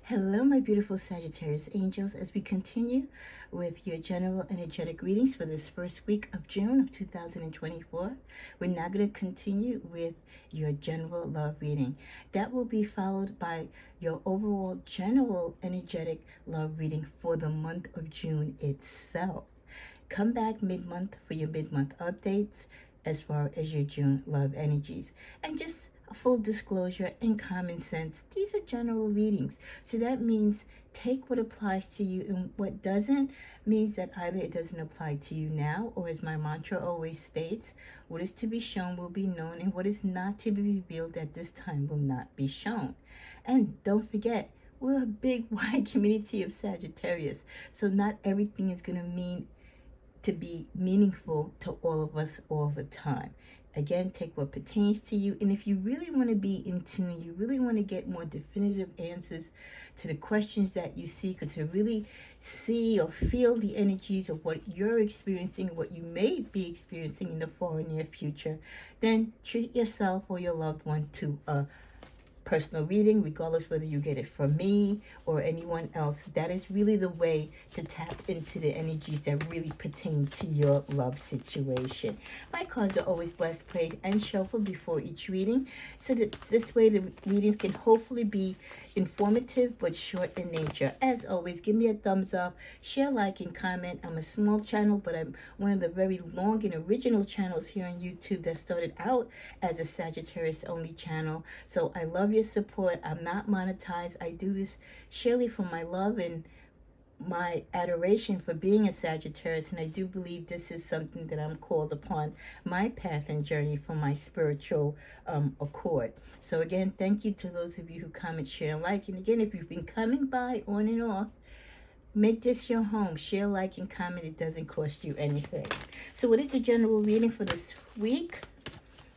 Hello, my beautiful Sagittarius angels, as we continue with your general energetic readings for this first week of June of 2024. We're now going to continue with your general love reading. That will be followed by your overall general energetic love reading for the month of June itself. Come back mid-month for your mid-month updates as far as your June love energies. And just a full disclosure and common sense, these are general readings. So that means take what applies to you, and what doesn't means that either it doesn't apply to you now, or as my mantra always states, what is to be shown will be known, and what is not to be revealed at this time will not be shown. And don't forget, we're a big wide community of Sagittarius, so not everything is going to mean to be meaningful to all of us all the time. Again, take what pertains to you. And if you really want to be in tune, you really want to get more definitive answers to the questions that you seek, or to really see or feel the energies of what you're experiencing, what you may be experiencing in the far and near future, then treat yourself or your loved one to a personal reading, regardless whether you get it from me or anyone else. That is really the way to tap into the energies that really pertain to your love situation. My cards are always blessed, prayed, and shuffled before each reading, so that this way the readings can hopefully be informative but short in nature. As always, give me a thumbs up, share, like, and comment. I'm a small channel, but I'm one of the very long and original channels here on YouTube that started out as a Sagittarius only channel. So I love your support. I'm not monetized. I do this surely for my love and my adoration for being a Sagittarius, and I do believe this is something that I'm called upon my path and journey for my spiritual accord. So again, thank you to those of you who comment, share, and like. And again, if you've been coming by on and off, make this your home. Share, like, and comment. It doesn't cost you anything. So what is the general reading for this week,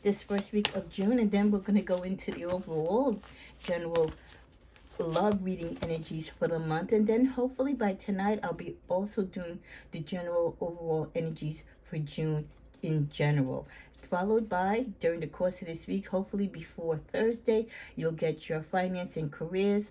this first week of June? And then we're going to go into the overall general love reading energies for the month, and then hopefully by tonight I'll be also doing the general overall energies for June in general, followed by, during the course of this week, hopefully before Thursday, you'll get your finance and careers,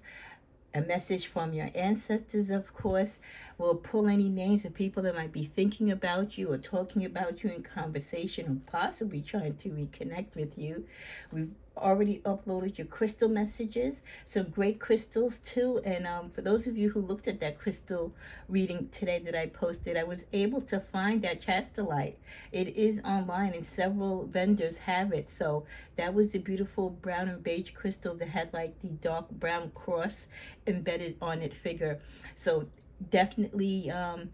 a message from your ancestors, of course. We'll pull any names of people that might be thinking about you or talking about you in conversation, or possibly trying to reconnect with you. We've already uploaded your crystal messages, some great crystals too. And for those of you who looked at that crystal reading today that I posted, I was able to find that chastolite. It is online and several vendors have it. So that was a beautiful brown and beige crystal that had like the dark brown cross embedded on it figure. So definitely,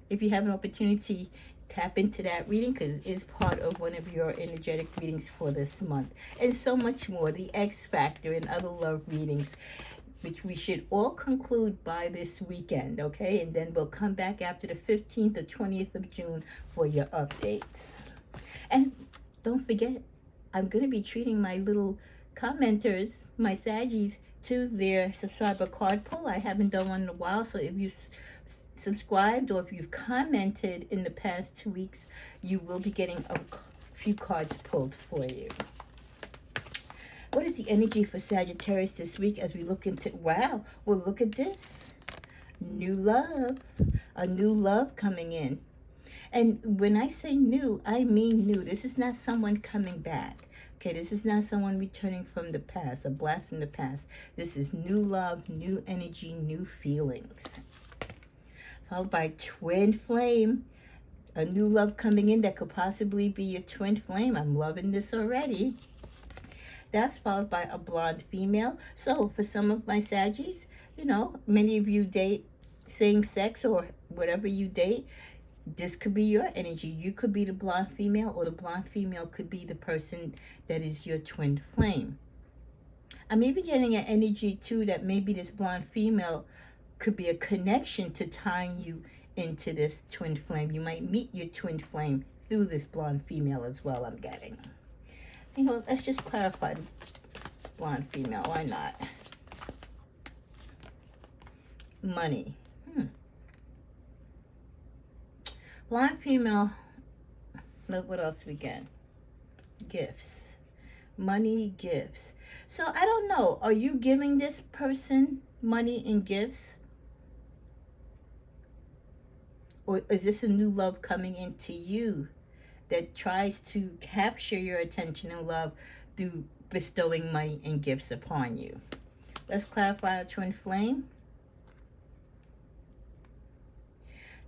if you have an opportunity, tap into that reading, because it is part of one of your energetic readings for this month. And so much more, the X Factor and other love readings, which we should all conclude by this weekend, okay? And then we'll come back after the 15th or 20th of June for your updates. And don't forget, I'm going to be treating my little commenters, my Saggies, to their subscriber card pull. I haven't done one in a while, so if you subscribed or if you've commented in the past 2 weeks, you will be getting a few cards pulled for you. What is the energy for Sagittarius this week as we look into, wow, well, look at this. New love, a new love coming in. And when I say new, I mean new. This is not someone coming back. Okay, this is not someone returning from the past, a blast from the past. This is new love, new energy, new feelings. Followed by twin flame, a new love coming in that could possibly be your twin flame. I'm loving this already. That's followed by a blonde female. So for some of my Saggies, you know, many of you date same sex or whatever you date, this could be your energy. You could be the blonde female, or the blonde female could be the person that is your twin flame. I'm even getting an energy too that maybe this blonde female could be a connection to tying you into this twin flame. You might meet your twin flame through this blonde female as well, I'm getting. You know, let's just clarify blonde female, why not? Money. Blonde female, look what else we get. Gifts. Money, gifts. So I don't know, are you giving this person money and gifts? Or is this a new love coming into you that tries to capture your attention and love through bestowing money and gifts upon you? Let's clarify a twin flame.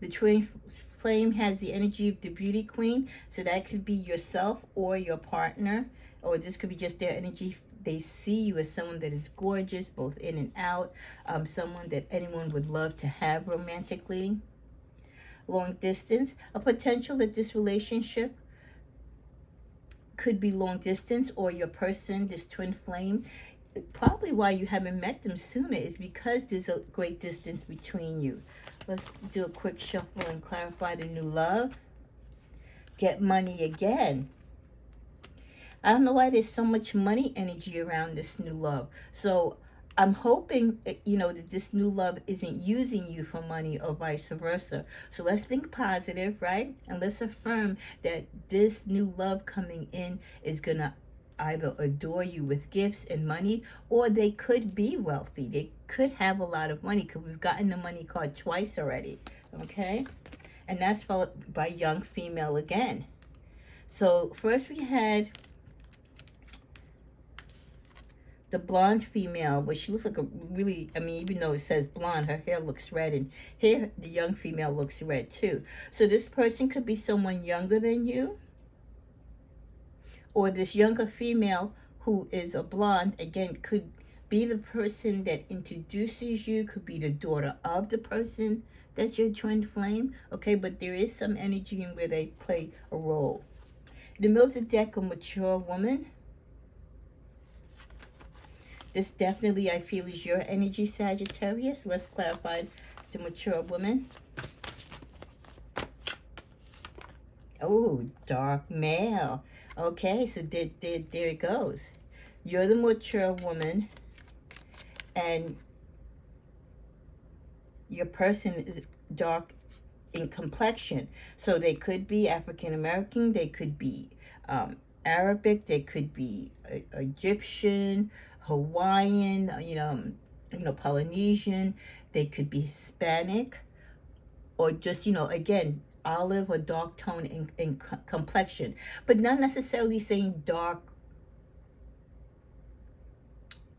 The twin flame has the energy of the beauty queen, so that could be yourself or your partner, or this could be just their energy. They see you as someone that is gorgeous, both in and out, someone that anyone would love to have romantically. Long distance, a potential that this relationship could be long distance, or your person, this twin flame, probably why you haven't met them sooner is because there's a great distance between you. Let's do a quick shuffle and clarify the new love. Get money again. I don't know why there's so much money energy around this new love. So I'm hoping, that this new love isn't using you for money or vice versa. So let's think positive, right? And let's affirm that this new love coming in is going to either adore you with gifts and money, or they could be wealthy. They could have a lot of money, because we've gotten the money card twice already, okay? And that's followed by young female again. So first we had the blonde female, but she looks like a really, even though it says blonde, her hair looks red, and here the young female looks red too. So this person could be someone younger than you, or this younger female who is a blonde, again, could be the person that introduces you, could be the daughter of the person that's your twin flame, okay? But there is some energy in where they play a role. In the middle of the deck, a mature woman. This definitely, I feel, is your energy, Sagittarius. Let's clarify the mature woman. Oh, dark male. Okay, so there it goes. You're the mature woman, and your person is dark in complexion. So they could be African American, they could be Arabic, they could be Egyptian, Hawaiian, Polynesian. They could be Hispanic, or just, again, olive or dark tone in complexion, but not necessarily saying dark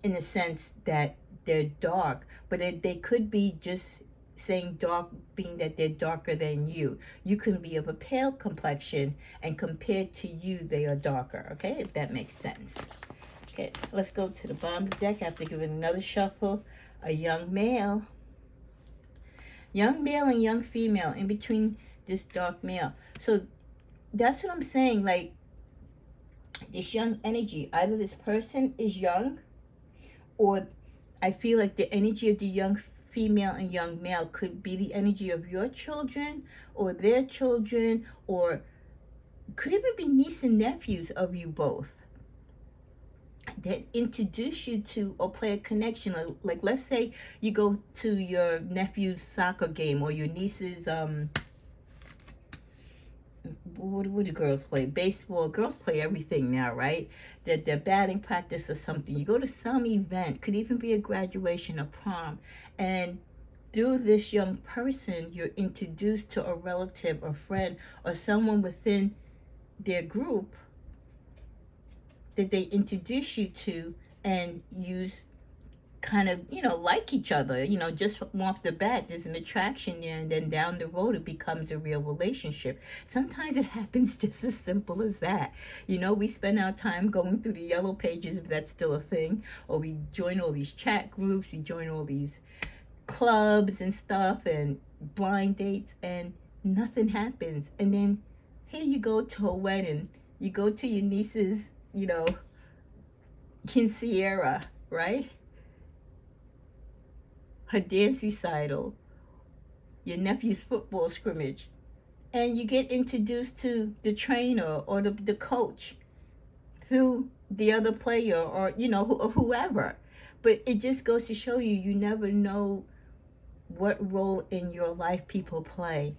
in the sense that they're dark, but they could be just saying dark, being that they're darker than you. You can be of a pale complexion, and compared to you, they are darker, okay, if that makes sense. Okay, let's go to the bottom of the deck after giving another shuffle. A young male and young female in between this dark male. So that's what I'm saying, like this young energy, either this person is young, or I feel like the energy of the young female and young male could be the energy of your children or their children, or could even be niece and nephews of you both that introduce you to or play a connection. Like let's say you go to your nephew's soccer game, or your niece's what do girls play? Baseball. Girls play everything now, right? That their batting practice or something. You go to some event, could even be a graduation, a prom, and through this young person, you're introduced to a relative or friend or someone within their group that they introduce you to, and use kind of, like each other, just from off the bat, there's an attraction there, and then down the road, it becomes a real relationship. Sometimes it happens just as simple as that. We spend our time going through the yellow pages, if that's still a thing, or we join all these chat groups, we join all these clubs and stuff, and blind dates, and nothing happens. And then here you go to a wedding, you go to your niece's, quinceañera, right? Her dance recital, your nephew's football scrimmage, and you get introduced to the trainer or the coach through the other player, or whoever. But it just goes to show you, you never know what role in your life people play.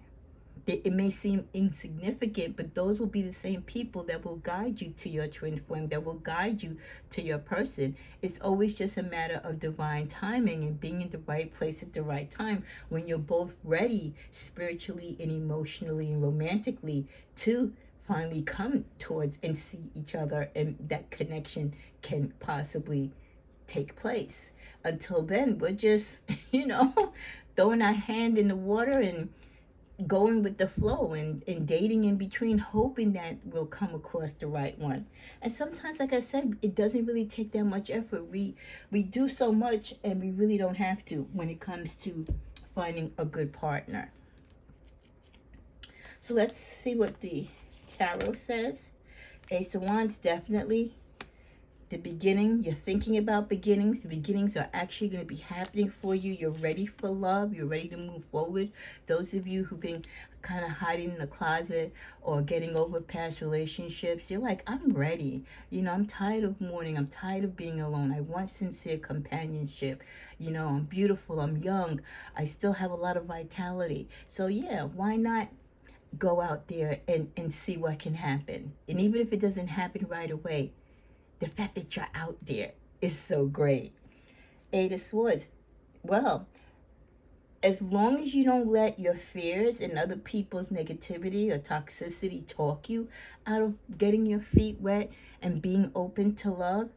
It may seem insignificant, but those will be the same people that will guide you to your twin flame, that will guide you to your person. It's always just a matter of divine timing and being in the right place at the right time when you're both ready spiritually and emotionally and romantically to finally come towards and see each other, and that connection can possibly take place. Until then, we're just, throwing our hand in the water and going with the flow, and dating in between, hoping that we'll come across the right one. And sometimes, like I said, it doesn't really take that much effort. We do so much, and we really don't have to when it comes to finding a good partner. So let's see what the tarot says. Ace of Wands, definitely the beginning. You're thinking about beginnings. The beginnings are actually going to be happening for you. You're ready for love. You're ready to move forward. Those of you who've been kind of hiding in the closet or getting over past relationships, you're like, I'm ready. I'm tired of mourning. I'm tired of being alone. I want sincere companionship. I'm beautiful. I'm young. I still have a lot of vitality. So yeah, why not go out there and see what can happen? And even if it doesn't happen right away, the fact that you're out there is so great. Eight of Swords. Well, as long as you don't let your fears and other people's negativity or toxicity talk you out of getting your feet wet and being open to love,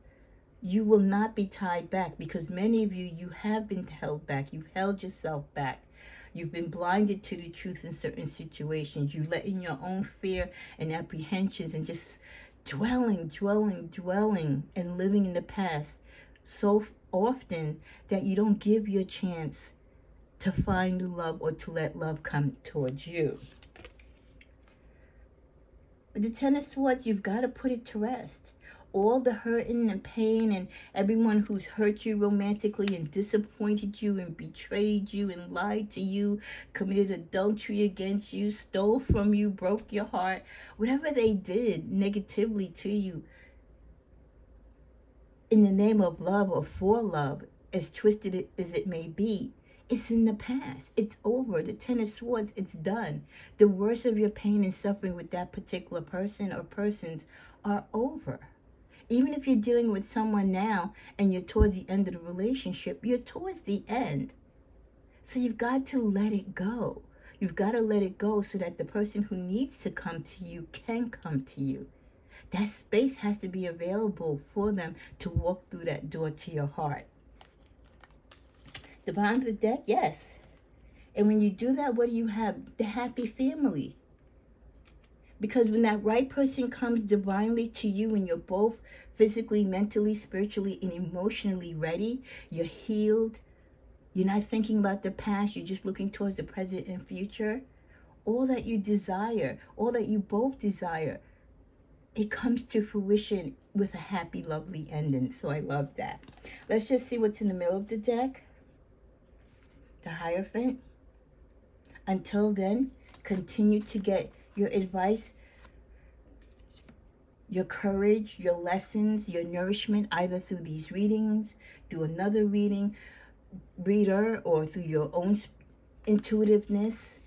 you will not be tied back, because many of you have been held back. You've held yourself back. You've been blinded to the truth in certain situations. You let in your own fear and apprehensions and just dwelling, and living in the past so often that you don't give your chance to find new love or to let love come towards you. With the Ten of Swords, you've got to put it to rest. All the hurting and pain and everyone who's hurt you romantically and disappointed you and betrayed you and lied to you, committed adultery against you, stole from you, broke your heart, whatever they did negatively to you in the name of love or for love, as twisted as it may be, it's in the past. It's over. The Ten of Swords, it's done. The worst of your pain and suffering with that particular person or persons are over. Even if you're dealing with someone now and you're towards the end of the relationship, you're towards the end. So you've got to let it go. You've got to let it go so that the person who needs to come to you can come to you. That space has to be available for them to walk through that door to your heart. The bottom of the deck, yes. And when you do that, what do you have? The happy family. Because when that right person comes divinely to you and you're both physically, mentally, spiritually, and emotionally ready, you're healed, you're not thinking about the past, you're just looking towards the present and future, all that you desire, all that you both desire, it comes to fruition with a happy, lovely ending. So I love that. Let's just see what's in the middle of the deck. The Hierophant. Until then, continue to get your advice, your courage, your lessons, your nourishment, either through these readings, through another reader, or through your own intuitiveness,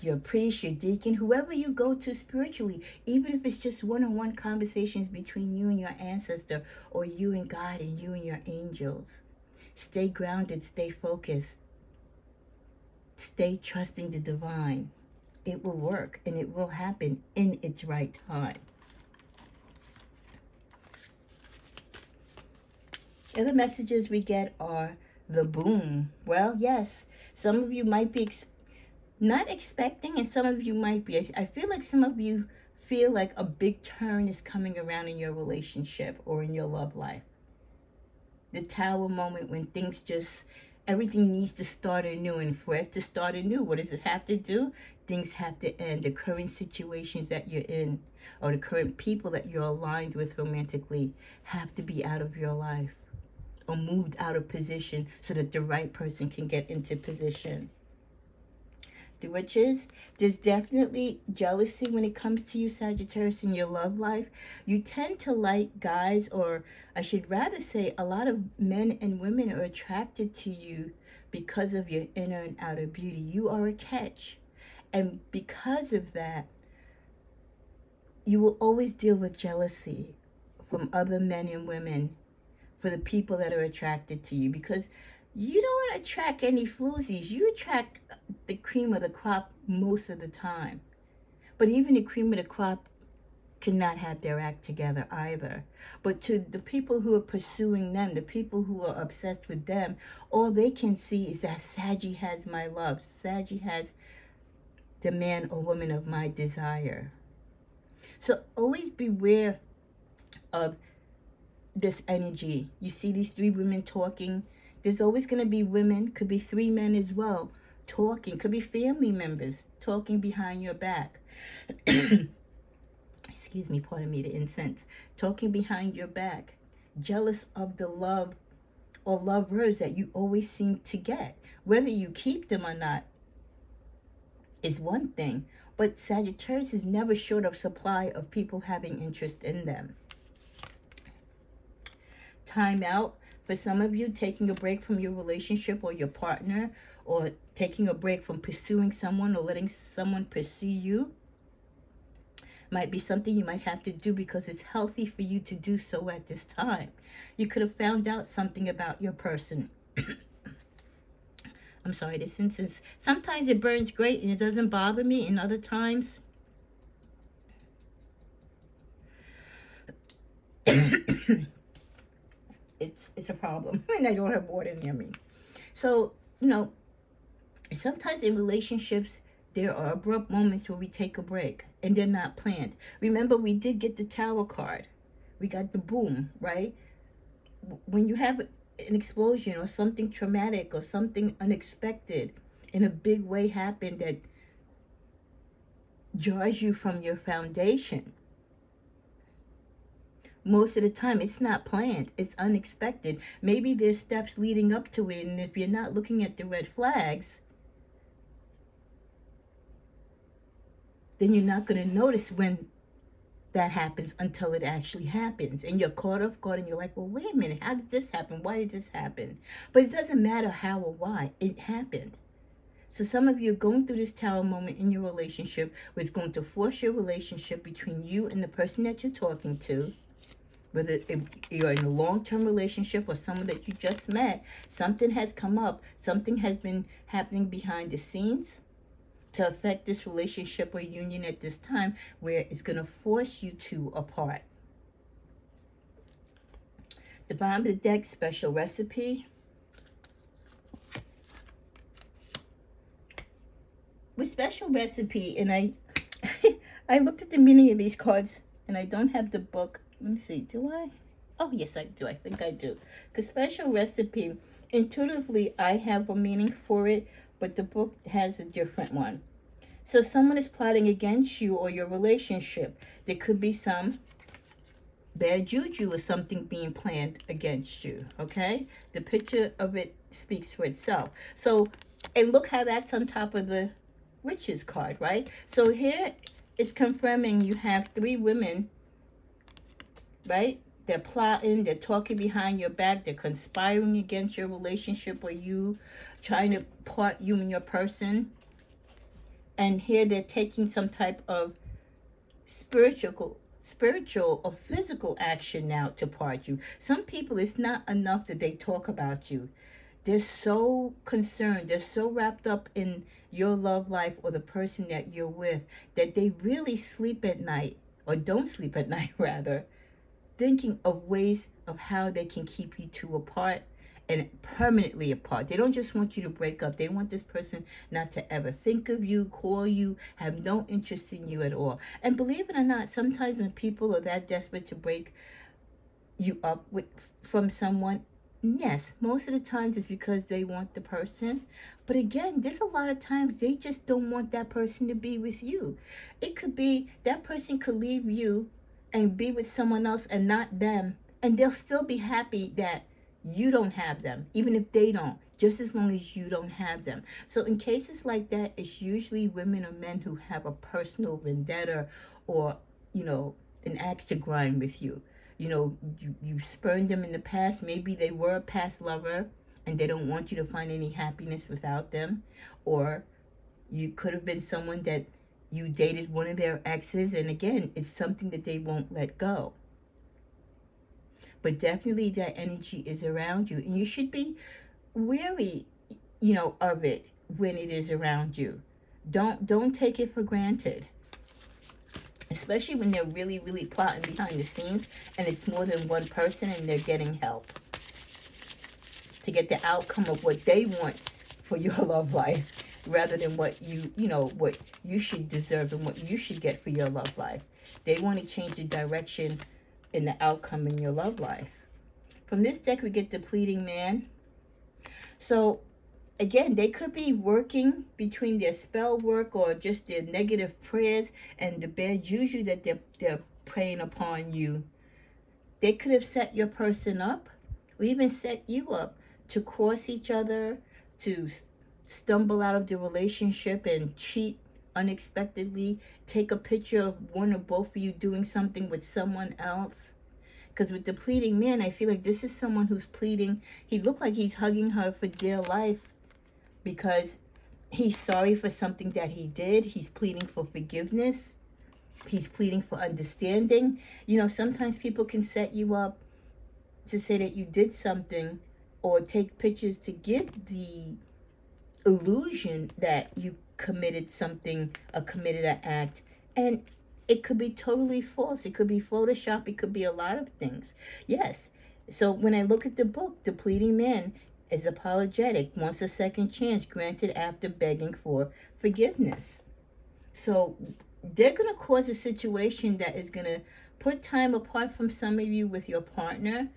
your priest, your deacon, whoever you go to spiritually, even if it's just one-on-one conversations between you and your ancestor, or you and God and you and your angels. Stay grounded, stay focused, stay trusting the divine. It will work and it will happen in its right time. The other messages we get are the boom. Well, yes, some of you might be not expecting, and some of you might be. I feel like some of you feel like a big turn is coming around in your relationship or in your love life. The Tower moment, when things just, everything needs to start anew. And for it to start anew, what does it have to do? Things have to end. The current situations that you're in, or the current people that you're aligned with romantically, have to be out of your life or moved out of position so that the right person can get into position. The Witches, there's definitely jealousy when it comes to you, Sagittarius, in your love life. You tend to like guys, or I should rather say a lot of men and women are attracted to you because of your inner and outer beauty. You are a catch. And because of that, you will always deal with jealousy from other men and women for the people that are attracted to you, because you don't attract any floozies. You attract the cream of the crop most of the time. But even the cream of the crop cannot have their act together either. But to the people who are pursuing them, the people who are obsessed with them, all they can see is that Saggy has my love. Saggy has the man or woman of my desire. So always beware of this energy. You see these three women talking. There's always going to be women, could be three men as well, talking. Could be family members talking behind your back. Excuse me, pardon me, the incense. Talking behind your back. Jealous of the love or lovers that you always seem to get. Whether you keep them or not is one thing. But Sagittarius is never short of supply of people having interest in them. Time out. For some of you, taking a break from your relationship or your partner, or taking a break from pursuing someone or letting someone pursue you, might be something you might have to do because it's healthy for you to do so at this time. You could have found out something about your person. I'm sorry, this incense, sometimes it burns great and it doesn't bother me, and other times it's a problem and I don't have water near me. So, sometimes in relationships, there are abrupt moments where we take a break and they're not planned. Remember, we did get the Tower card. We got the boom, right? When you have an explosion or something traumatic or something unexpected in a big way happen that jars you from your foundation, most of the time it's not planned, it's unexpected. Maybe there's steps leading up to it, and if you're not looking at the red flags, then you're not going to notice when that happens until it actually happens. And you're caught off guard and you're like, well, wait a minute, how did this happen? Why did this happen? But it doesn't matter how or why, it happened. So some of you are going through this Tower moment in your relationship where it's going to force your relationship between you and the person that you're talking to, whether you're in a long-term relationship or someone that you just met. Something has come up, something has been happening behind the scenes to affect this relationship or union at this time, where it's going to force you two apart. The bottom of the deck, special recipe. With special recipe, and I I looked at the meaning of these cards, and I don't have the book. Let me see, do I? Oh, yes, I do. I think I do. Because special recipe, intuitively, I have a meaning for it, but the book has a different one. So someone is plotting against you or your relationship. There could be some bad juju or something being planned against you, okay? The picture of it speaks for itself. So, and look how that's on top of the Witches card, right? So here it's confirming you have three women, right? They're plotting, they're talking behind your back, they're conspiring against your relationship or you, trying to part you and your person. And here they're taking some type of spiritual or physical action now to part you. Some people, it's not enough that they talk about you. They're so concerned, they're so wrapped up in your love life or the person that you're with, that they really sleep at night, or don't sleep at night rather, thinking of ways of how they can keep you two apart and permanently apart. They don't just want you to break up. They want this person not to ever think of you, call you, have no interest in you at all. And believe it or not, sometimes when people are that desperate to break you up from someone, yes, most of the times it's because they want the person. But again, there's a lot of times they just don't want that person to be with you. It could be that person could leave you and be with someone else and not them, and they'll still be happy that you don't have them, even if they don't, just as long as you don't have them. So in cases like that, it's usually women or men who have a personal vendetta or, an axe to grind with you. You spurned them in the past. Maybe they were a past lover and they don't want you to find any happiness without them. Or, You could have been someone that you dated one of their exes, and again, it's something that they won't let go. But definitely that energy is around you, and you should be wary, of it when it is around you. Don't take it for granted, especially when they're really, really plotting behind the scenes and it's more than one person and they're getting help to get the outcome of what they want for your love life rather than what what you should deserve and what you should get for your love life. They want to change the direction and the outcome in your love life. From this deck, we get the pleading man. So again, they could be working between their spell work or just their negative prayers and the bad juju that they're praying upon you. They could have set your person up or even set you up to cross each other, to stumble out of the relationship and cheat unexpectedly, take a picture of one or both of you doing something with someone else. Because with the pleading man, I feel like this is someone who's pleading. He looked like he's hugging her for dear life because he's sorry for something that he did. He's pleading for forgiveness. He's pleading for understanding. Sometimes people can set you up to say that you did something or take pictures to give the illusion that you committed something or committed an act. And it could be totally false. It could be Photoshop. It could be a lot of things. Yes. So when I look at the book, the pleading man is apologetic, wants a second chance granted after begging for forgiveness. So they're going to cause a situation that is going to put time apart from some of you with your partner,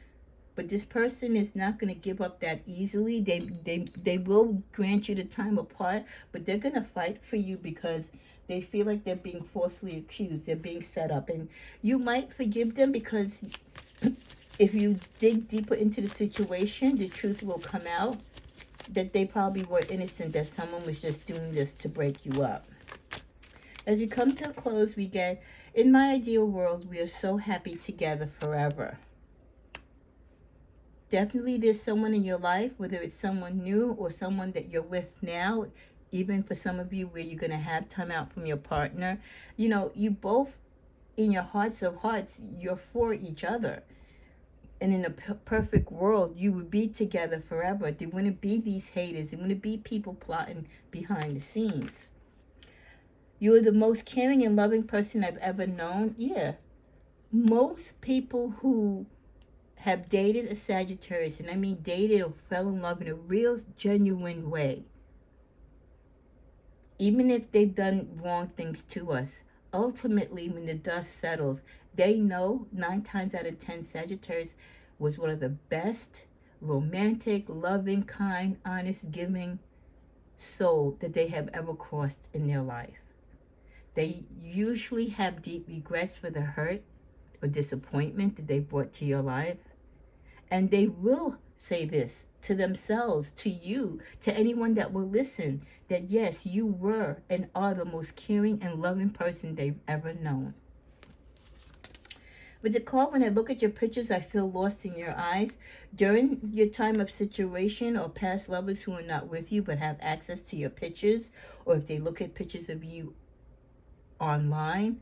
but this person is not going to give up that easily. They will grant you the time apart, but they're going to fight for you because they feel like they're being falsely accused. They're being set up. And you might forgive them because if you dig deeper into the situation, the truth will come out that they probably were innocent, that someone was just doing this to break you up. As we come to a close, we get, in my ideal world, we are so happy together forever. Definitely there's someone in your life, whether it's someone new or someone that you're with now, even for some of you where you're going to have time out from your partner. You both, in your hearts of hearts, you're for each other. And in a perfect world, you would be together forever. There wouldn't be these haters. There wouldn't be people plotting behind the scenes. You are the most caring and loving person I've ever known. Yeah. Most people who have dated a Sagittarius, and I mean dated or fell in love in a real, genuine way, even if they've done wrong things to us, ultimately, when the dust settles, they know 9 times out of 10 Sagittarius was one of the best, romantic, loving, kind, honest, giving soul that they have ever crossed in their life. They usually have deep regrets for the hurt or disappointment that they brought to your life. And they will say this to themselves, to you, to anyone that will listen, that yes, you were and are the most caring and loving person they've ever known. With the call, when I look at your pictures, I feel lost in your eyes. During your time of situation or past lovers who are not with you but have access to your pictures, or if they look at pictures of you online,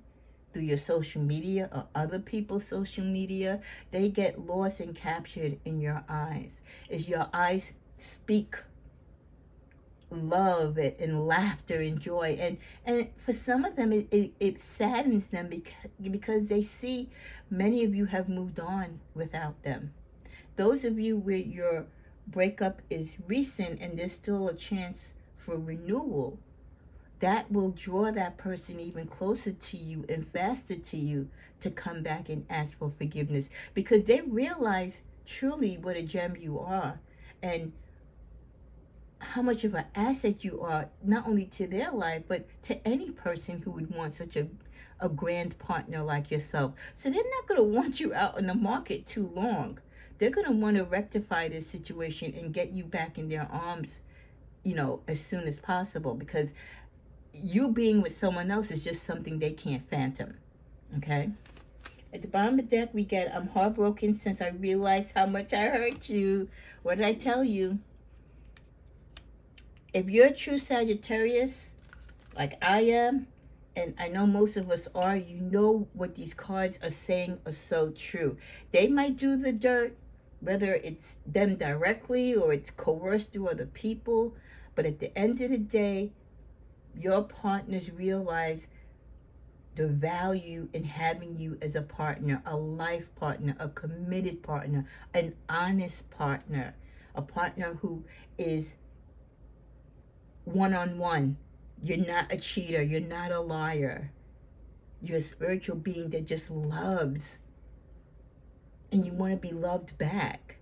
through your social media or other people's social media, they get lost and captured in your eyes. As your eyes speak love and laughter and joy. And for some of them, it saddens them because they see many of you have moved on without them. Those of you where your breakup is recent and there's still a chance for renewal, that will draw that person even closer to you and faster to you to come back and ask for forgiveness, because they realize truly what a gem you are and how much of an asset you are, not only to their life, but to any person who would want such a grand partner like yourself. So they're not going to want you out in the market too long. They're going to want to rectify this situation and get you back in their arms, as soon as possible, because you being with someone else is just something they can't fathom. Okay? At the bottom of the deck, we get, I'm heartbroken since I realized how much I hurt you. What did I tell you? If you're a true Sagittarius, like I am, and I know most of us are, you know what these cards are saying are so true. They might do the dirt, whether it's them directly or it's coerced through other people, but at the end of the day, your partners realize the value in having you as a partner, a life partner, a committed partner, an honest partner, a partner who is one-on-one. You're not a cheater, you're not a liar. You're a spiritual being that just loves, and you want to be loved back.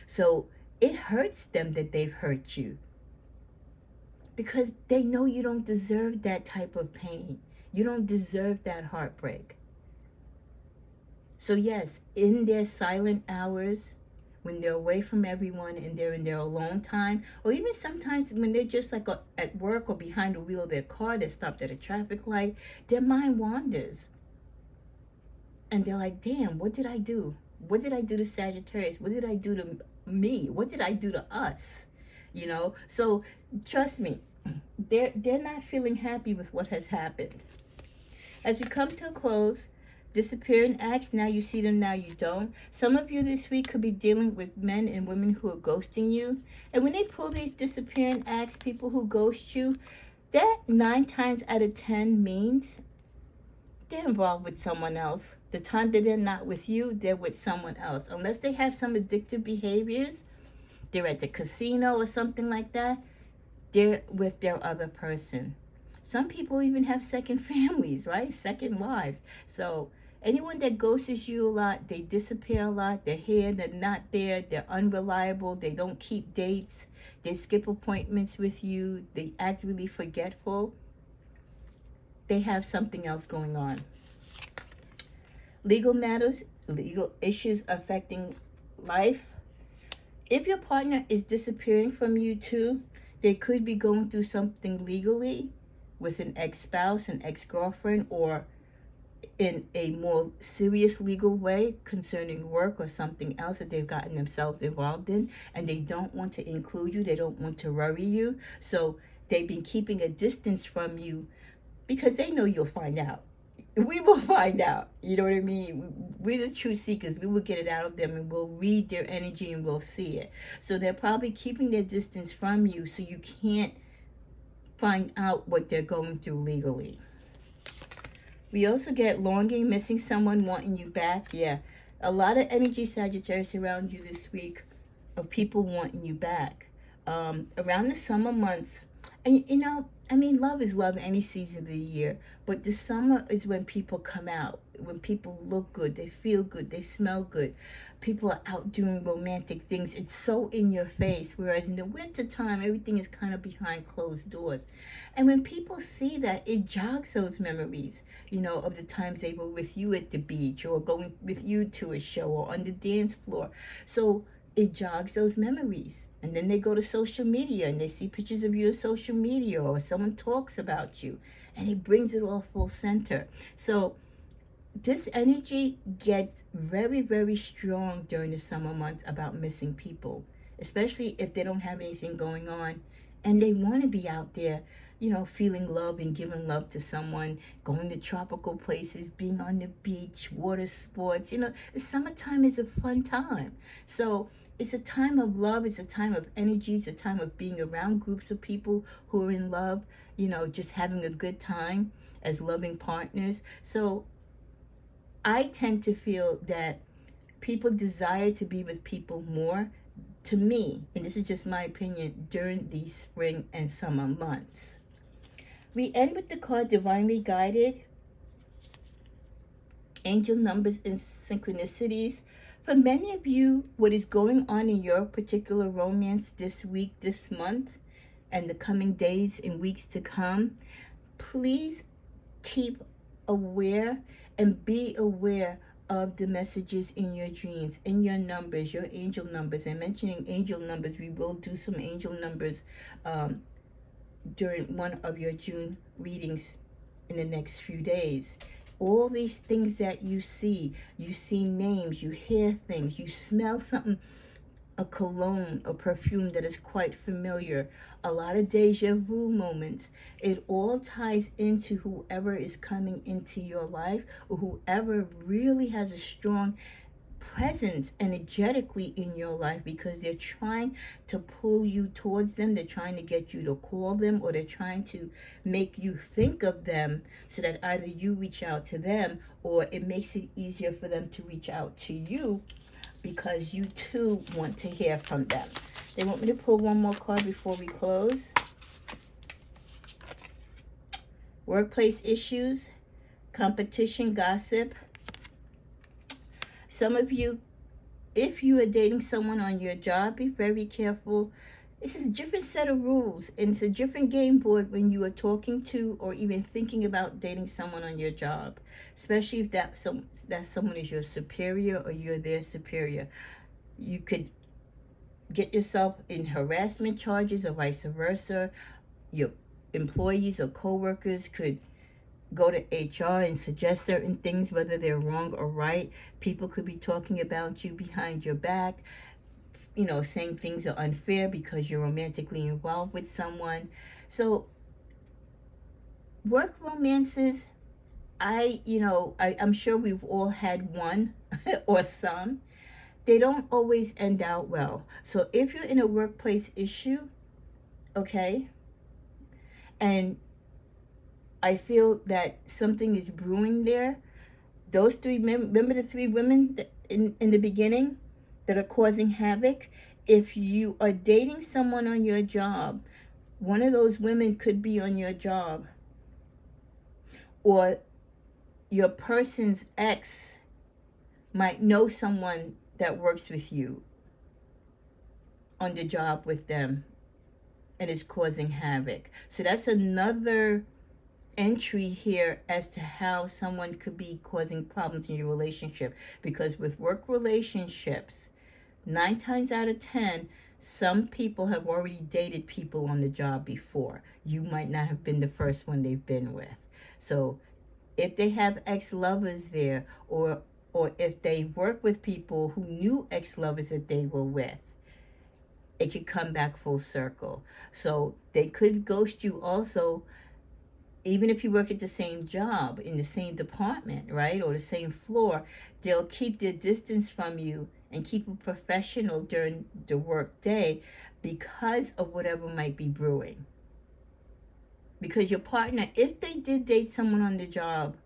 So it hurts them that they've hurt you, because they know you don't deserve that type of pain. You don't deserve that heartbreak. So yes, in their silent hours, when they're away from everyone and they're in their alone time, or even sometimes when they're just like at work or behind the wheel of their car, they're stopped at a traffic light, their mind wanders. And they're like, damn, what did I do? What did I do to Sagittarius? What did I do to me? What did I do to us? You know? So trust me, they're not feeling happy with what has happened. As we come to a close, disappearing acts, now you see them, now you don't. Some of you this week could be dealing with men and women who are ghosting you. And when they pull these disappearing acts, people who ghost you, that 9 times out of 10 means they're involved with someone else. The time that they're not with you, they're with someone else. Unless they have some addictive behaviors, they're at the casino or something like that, they're with their other person. Some people even have second families, right? Second lives. So anyone that ghosts you a lot, they disappear a lot, they're here, they're not there, they're unreliable, they don't keep dates, they skip appointments with you, they act really forgetful, they have something else going on. Legal matters, legal issues affecting life. If your partner is disappearing from you too, they could be going through something legally with an ex-spouse, an ex-girlfriend, or in a more serious legal way concerning work or something else that they've gotten themselves involved in, and they don't want to include you, they don't want to worry you, so they've been keeping a distance from you because they know you'll find out. We will find out, you know what I mean? We're the truth seekers. We will get it out of them, and we'll read their energy and we'll see it. So they're probably keeping their distance from you so you can't find out what they're going through legally. We also get longing, missing someone, wanting you back. Yeah, a lot of energy, Sagittarius, around you this week of people wanting you back. Around the summer months, and you know, I mean, love is love any season of the year, but the summer is when people come out, when people look good, they feel good, they smell good. People are out doing romantic things. It's so in your face. Whereas in the winter time, everything is kind of behind closed doors. And when people see that, it jogs those memories, you know, of the times they were with you at the beach or going with you to a show or on the dance floor. So it jogs those memories. And then they go to social media and they see pictures of you on social media, or someone talks about you, and it brings it all full center. So this energy gets very, very strong during the summer months about missing people, especially if they don't have anything going on and they want to be out there, you know, feeling love and giving love to someone, going to tropical places, being on the beach, water sports. You know, the summertime is a fun time. So it's a time of love. It's a time of energy. It's a time of being around groups of people who are in love, you know, just having a good time as loving partners. So I tend to feel that people desire to be with people more, to me, and this is just my opinion, during these spring and summer months. We end with the card Divinely Guided, Angel Numbers and Synchronicities. For many of you, what is going on in your particular romance this week, this month, and the coming days and weeks to come, please keep aware and be aware of the messages in your dreams, in your numbers, your angel numbers. And mentioning angel numbers, we will do some angel numbers during one of your June readings in the next few days. All these things that you see names, you hear things, you smell something. a cologne, a perfume that is quite familiar, a lot of deja vu moments. It all ties into whoever is coming into your life, or whoever really has a strong presence energetically in your life, because they're trying to pull you towards them. They're trying to get you to call them, or they're trying to make you think of them, so that either you reach out to them, or it makes it easier for them to reach out to you, because you too want to hear from them. They want me to pull one more card before we close. Workplace issues, competition, gossip. Some of you, if you are dating someone on your job, be very careful. This is a different set of rules, and it's a different game board when you are talking to or even thinking about dating someone on your job, especially if that someone is your superior or you're their superior. You could get yourself in harassment charges, or vice versa. Your employees or co-workers could go to HR and suggest certain things, whether they're wrong or right. People could be talking about you behind your back, saying things are unfair because you're romantically involved with someone. So work romances, I'm sure we've all had one or some. They don't always end out well. So if you're in a workplace issue, okay, and I feel that something is brewing there, those three, remember the three women in the beginning that are causing havoc? If you are dating someone on your job, one of those women could be on your job, or your person's ex might know someone that works with you on the job with them and is causing havoc. So that's another entry here as to how someone could be causing problems in your relationship. Because with work relationships, 9 times out of 10, some people have already dated people on the job before. You might not have been the first one they've been with. So if they have ex-lovers there, or if they work with people who knew ex-lovers that they were with, it could come back full circle. So they could ghost you also, even if you work at the same job, in the same department, right, or the same floor. They'll keep their distance from you and keep it professional during the work day because of whatever might be brewing. Because your partner, if they did date someone on the job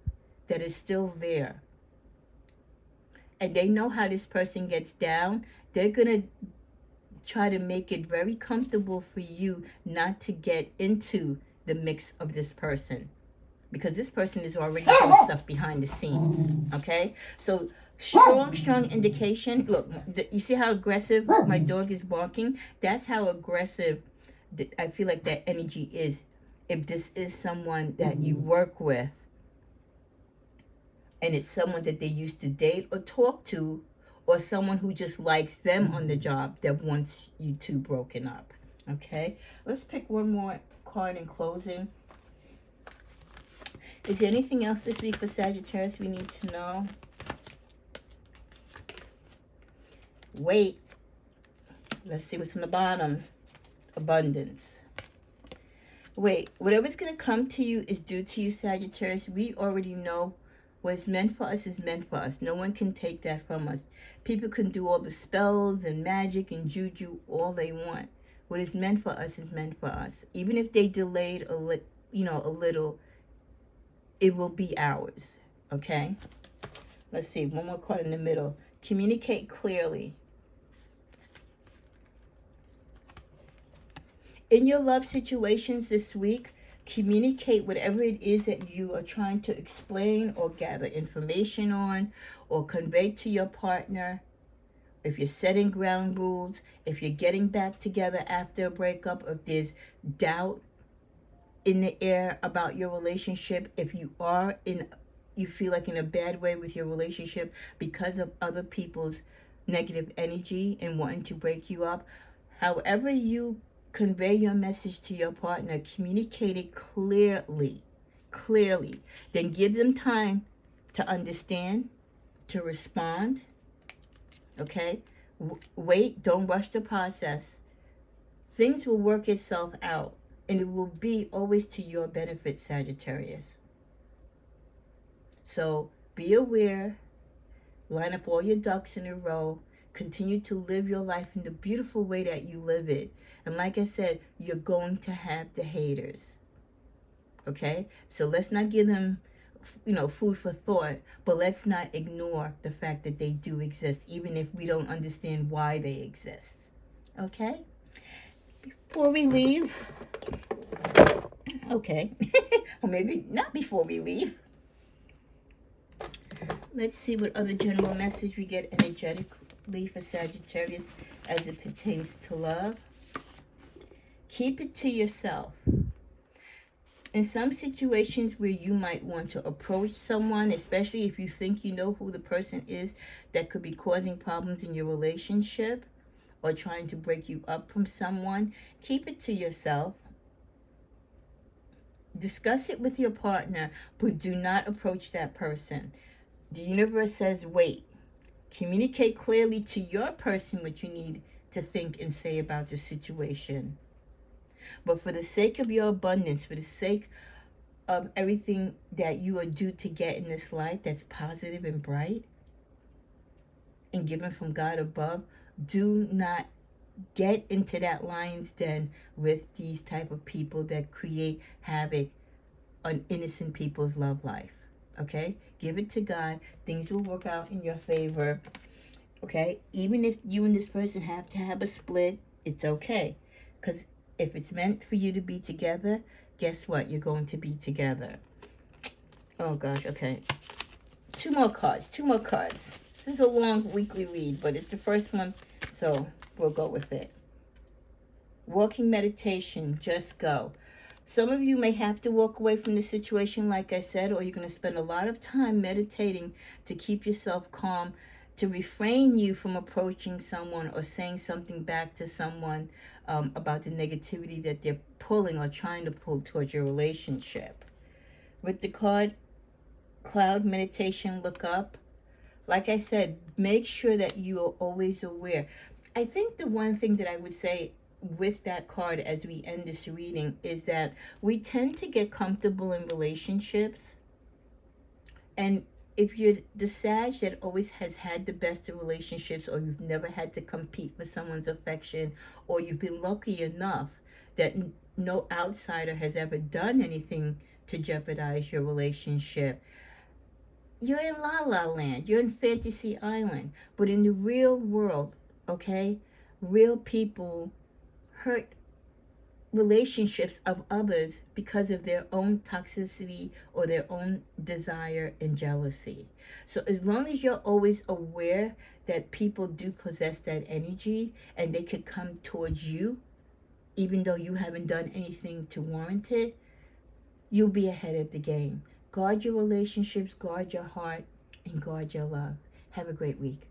that is still there, and they know how this person gets down, they're going to try to make it very comfortable for you not to get into the mix of this person, because this person is already doing stuff behind the scenes. Okay, so strong indication. Look, you see how aggressive my dog is barking? That's how aggressive I feel like that energy is. If this is someone that you work with, and it's someone that they used to date or talk to, or someone who just likes them on the job that wants you two broken up. Okay, let's pick one more card in closing. Is there anything else this week for Sagittarius we need to know? Wait. Let's see what's on the bottom. Abundance. Wait, whatever's going to come to you is due to you, Sagittarius. We already know what's meant for us is meant for us. No one can take that from us. People can do all the spells and magic and juju all they want. What is meant for us is meant for us. Even if they delayed a little, it will be ours. Okay? Let's see. One more card in the middle. Communicate clearly. In your love situations this week, communicate whatever it is that you are trying to explain or gather information on or convey to your partner. If you're setting ground rules, if you're getting back together after a breakup, if there's doubt in the air about your relationship, if you feel like in a bad way with your relationship because of other people's negative energy and wanting to break you up, however you convey your message to your partner, communicate it clearly. Then give them time to understand, to respond. Okay? Wait, don't rush the process. Things will work itself out, and it will be always to your benefit, Sagittarius. So be aware, line up all your ducks in a row, continue to live your life in the beautiful way that you live it. And like I said, you're going to have the haters. Okay? So let's not give them, food for thought, but let's not ignore the fact that they do exist, even if we don't understand why they exist. Okay? Before we leave, okay, or maybe not before we leave, let's see what other general message we get energetically for Sagittarius as it pertains to love. Keep it to yourself. In some situations where you might want to approach someone, especially if you think you know who the person is that could be causing problems in your relationship or trying to break you up from someone, keep it to yourself. Discuss it with your partner, but do not approach that person. The universe says wait. Communicate clearly to your person what you need to think and say about the situation. But for the sake of your abundance, for the sake of everything that you are due to get in this life that's positive and bright and given from God above, do not get into that lion's den with these type of people that create havoc on innocent people's love life. Okay? Give it to God. Things will work out in your favor. Okay? Even if you and this person have to have a split, it's okay. Because if it's meant for you to be together, guess what? You're going to be together. Oh, gosh. Okay. Two more cards. This is a long weekly read, but it's the first one, so we'll go with it. Walking meditation. Just go. Some of you may have to walk away from the situation, like I said, or you're going to spend a lot of time meditating to keep yourself calm, to refrain you from approaching someone or saying something back to someone about the negativity that they're pulling or trying to pull towards your relationship. With the card Cloud Meditation, look up. Like I said, make sure that you are always aware. I think the one thing that I would say with that card as we end this reading is that we tend to get comfortable in relationships, and if you're the Sag that always has had the best of relationships, or you've never had to compete for someone's affection, or you've been lucky enough that no outsider has ever done anything to jeopardize your relationship, you're in la la land, you're in fantasy island. But in the real world, okay, real people hurt relationships of others because of their own toxicity or their own desire and jealousy. So as long as you're always aware that people do possess that energy and they could come towards you even though you haven't done anything to warrant it, you'll be ahead of the game. Guard your relationships, guard your heart, and guard your love. Have a great week.